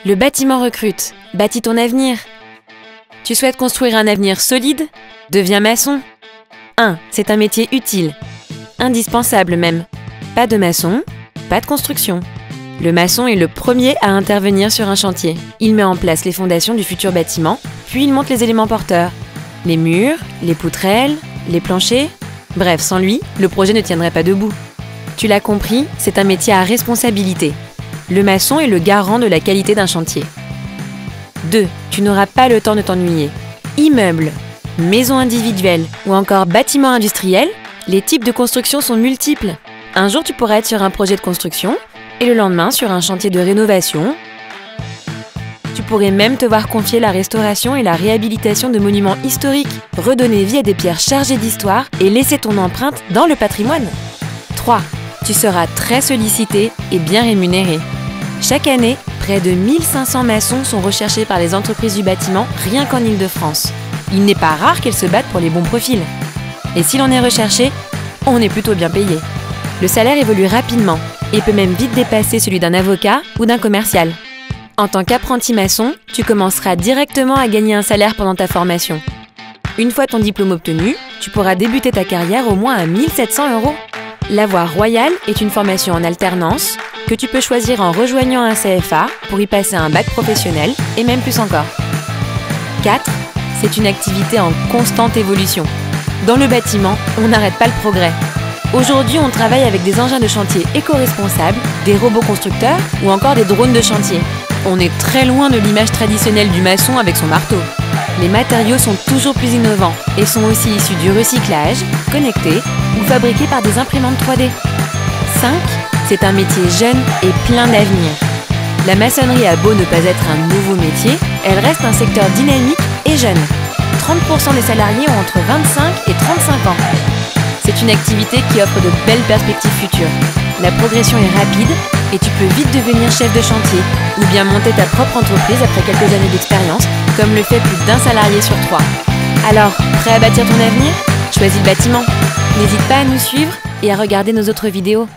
Le bâtiment recrute. Bâtis ton avenir. Tu souhaites construire un avenir solide? Deviens maçon. 1. C'est un métier utile. Indispensable même. Pas de maçon, pas de construction. Le maçon est le premier à intervenir sur un chantier. Il met en place les fondations du futur bâtiment, puis il monte les éléments porteurs. Les murs, les poutrelles, les planchers. Bref, sans lui, le projet ne tiendrait pas debout. Tu l'as compris, c'est un métier à responsabilité. Le maçon est le garant de la qualité d'un chantier. 2. Tu n'auras pas le temps de t'ennuyer. Immeuble, maison individuelle ou encore bâtiment industriel, les types de construction sont multiples. Un jour, tu pourras être sur un projet de construction et le lendemain sur un chantier de rénovation. Tu pourrais même te voir confier la restauration et la réhabilitation de monuments historiques, redonner vie à des pierres chargées d'histoire et laisser ton empreinte dans le patrimoine. 3. Tu seras très sollicité et bien rémunéré. Chaque année, près de 1500 maçons sont recherchés par les entreprises du bâtiment rien qu'en Île-de-France. Il n'est pas rare qu'elles se battent pour les bons profils. Et si l'on est recherché, on est plutôt bien payé. Le salaire évolue rapidement et peut même vite dépasser celui d'un avocat ou d'un commercial. En tant qu'apprenti maçon, tu commenceras directement à gagner un salaire pendant ta formation. Une fois ton diplôme obtenu, tu pourras débuter ta carrière au moins à 1 700 €. La voie royale est une formation en alternance que tu peux choisir en rejoignant un CFA pour y passer un bac professionnel et même plus encore. 4. C'est une activité en constante évolution. Dans le bâtiment, on n'arrête pas le progrès. Aujourd'hui, on travaille avec des engins de chantier éco-responsables, des robots constructeurs ou encore des drones de chantier. On est très loin de l'image traditionnelle du maçon avec son marteau. Les matériaux sont toujours plus innovants et sont aussi issus du recyclage, connectés ou fabriqués par des imprimantes 3D. 5. C'est un métier jeune et plein d'avenir. La maçonnerie a beau ne pas être un nouveau métier, elle reste un secteur dynamique et jeune. 30% des salariés ont entre 25 et 35 ans. C'est une activité qui offre de belles perspectives futures. La progression est rapide et tu peux vite devenir chef de chantier ou bien monter ta propre entreprise après quelques années d'expérience, comme le fait plus d'un salarié sur 3. Alors, prêt à bâtir ton avenir? Choisis le bâtiment. N'hésite pas à nous suivre et à regarder nos autres vidéos.